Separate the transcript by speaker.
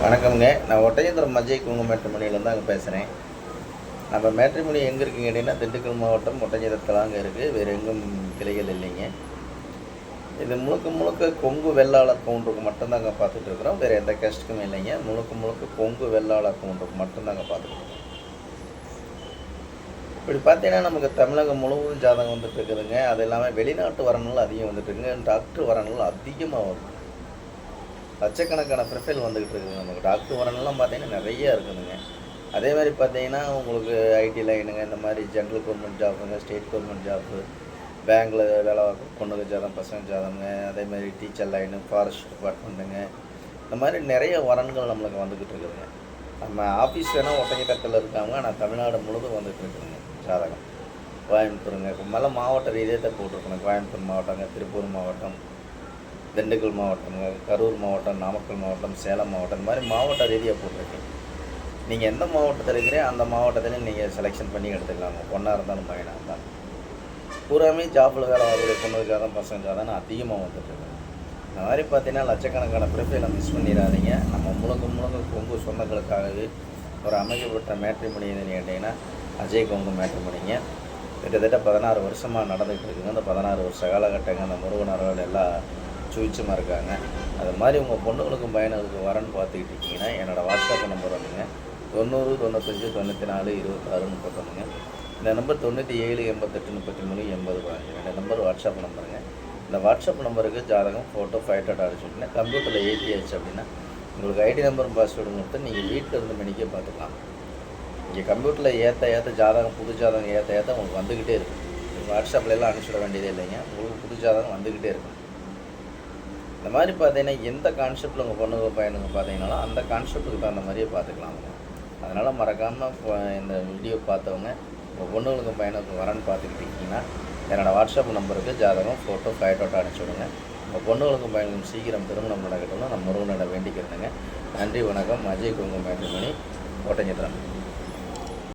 Speaker 1: வணக்கம்ங்க. நான் ஒட்டஞ்சத்திரம் மஜய் குங்கும மேட்ரிமோனியிலேருந்து அங்கே பேசுகிறேன். நம்ம மேட்ரிமோனி எங்கே இருக்குன்னு கேட்டிங்கன்னா, திண்டுக்கல் மாவட்டம் ஒட்டஞ்சத்திரத்தில் அங்கே இருக்குது. வேறு எங்கும் கிளைகள் இல்லைங்க. இது முழுக்க முழுக்க கொங்கு வெள்ளாளர் கவுண்டருக்கு மட்டும்தாங்க பார்த்துட்டு இருக்கிறோம். வேறு எந்த கேஸ்ட்டுக்குமே இல்லைங்க. முழுக்க முழுக்க கொங்கு வெள்ளாளர் கவுண்டருக்கு மட்டும்தாங்க பார்த்துட்டு இருக்கோம். இப்படி பார்த்தீங்கன்னா நமக்கு தமிழகம் முழுவதும் ஜாதகம் வந்துட்டு இருக்குதுங்க. அது இல்லாமல் வெளிநாட்டு வரணுங்கள் அதிகம் வந்துட்டு இருக்குங்க. டாக்டர் வரணுங்கள் அதிகமாக வரும். லட்சக்கணக்கான ப்ரொஃபைல் வந்துக்கிட்டு இருக்குதுங்க. நமக்கு டாக்டர் வரணும்லாம் பார்த்தீங்கன்னா நிறையா இருக்குதுங்க. அதே மாதிரி பார்த்தீங்கன்னா உங்களுக்கு ஐடி லைனுங்க, இந்த மாதிரி ஜென்ரல் கவர்மெண்ட் ஜாப்புங்க, ஸ்டேட் கவர்மெண்ட் ஜாப்பு, பேங்கில் வேலை பார்க்குற பொண்ணுங்க ஜாதகம், பசங்க ஜாதகங்க, அதேமாதிரி டீச்சர் லைனு, ஃபாரஸ்ட் டிபார்ட்மெண்ட்டுங்க, இந்த மாதிரி நிறைய வரன்கள் நம்மளுக்கு வந்துக்கிட்டு இருக்குதுங்க. நம்ம ஆஃபீஸ் வேணால் ஒட்டஞ்சத்திரத்தில் இருக்காங்க, ஆனால் தமிழ்நாடு முழுதும் வந்துட்டு இருக்குதுங்க ஜாதகம். கோயம்புத்தூருங்க, இப்போ மேலே மாவட்ட ரீதியாக தான் போட்டிருக்கணும். கோயம்புத்தூர் மாவட்டங்க, திருப்பூர் மாவட்டம், திண்டுக்கல் மாவட்டங்க, கரூர் மாவட்டம், நாமக்கல் மாவட்டம், சேலம் மாவட்டம், இந்த மாதிரி மாவட்ட ரீதியாக போட்டிருக்கேன். நீங்கள் எந்த மாவட்டத்தில் இருக்கிறீங்க அந்த மாவட்டத்திலையும் நீங்கள் செலெக்ஷன் பண்ணி எடுத்துக்கலாங்க. பொண்ணாக இருந்தாலும் பையனாக இருந்தாலும் பூராமே ஜாப்பில் வேலை வரக்கூடிய பொண்ணு ஜாதகம், பசங்க ஜாதகம் அதிகமாக வந்துட்டுருக்கு. இந்த மாதிரி பார்த்தீங்கன்னா லட்சக்கணக்கான ப்ரிஃபைலை மிஸ் பண்ணிடாதீங்க. நம்ம முழுக்க முழுக்க கொங்கு சொந்தங்களுக்காகவே ஒரு அமைக்கப்பட்ட மேட்ரிமோனி எதுன்னு கேட்டிங்கன்னா அஜய் கொங்கு மேட்ரிமோனிங்க. கிட்டத்தட்ட 16 வருஷமாக நடந்துகிட்டு இருக்குங்க. அந்த 16 வருஷ காலகட்டங்க அந்த முருகனர்கள் எல்லாம் சுவிச்சமாக இருக்காங்க. அது மாதிரி உங்கள் பொண்ணுங்களுக்கும் பையனுக்கு வரன்னு பார்த்துக்கிட்டு இருக்கீங்கன்னா என்னோடய வாட்ஸ்அப் நம்பர் வந்துங்க 90 95 94 26 31. இந்த நம்பர் 97 88 33 80 15. இந்த நம்பர் வாட்ஸ்அப் நம்பருங்க. இந்த வாட்ஸ்அப் நம்பருக்கு ஜாதகம் ஃபோட்டோ ஃபைட்டோட அடிச்சுட்டிங்கன்னா கம்ப்யூட்டரில் ஏற்றியாச்சு அப்படின்னா உங்களுக்கு ஐடி நம்பரும் பாஸ்வேர்டும் கொடுத்து நீங்கள் வீட்டில் இருந்து மெனிக்கே பார்த்துக்கலாம். இங்கே கம்ப்யூட்டரில் ஏற்ற ஜாதகம், புது ஜாதகம் ஏற்ற உங்களுக்கு வந்துக்கிட்டே இருக்கும். வாட்ஸ்அப்லாம் அனுப்பிச்சிட வேண்டியதே இல்லைங்க. உங்களுக்கு புது ஜாதகம் வந்துக்கிட்டே இருக்கும். இந்த மாதிரி பார்த்தீங்கன்னா எந்த கான்செப்டில் உங்கள் பொண்ணுங்க பையனுங்க பார்த்தீங்கன்னாலும் அந்த கான்செப்ட்டுக்கு தகுந்த மாதிரியே பார்த்துக்கலாமுங்க. அதனால் மறக்காமல் இந்த வீடியோ பார்த்தவங்க உங்கள் பொண்ணுங்களுக்கு பையனுக்கு வரன்னு பார்த்துக்கிட்டு இருக்கீங்கன்னா என்னோடய வாட்ஸ்அப் நம்பருக்கு ஜாதகம், ஃபோட்டோ, ஃபைட்டோட்டோ அனுப்பிச்சி விடுங்க. உங்கள் பொண்ணுங்களுக்கும் பையனுக்கும் சீக்கிரம் திருமணம் நடக்கட்டும்னு நம்ம முருகனிடம் வேண்டிக்கிறேங்க. நன்றி, வணக்கம். அஜய் கொங்கு மேட்ரிமோனி, ஒட்டஞ்சத்திரம்.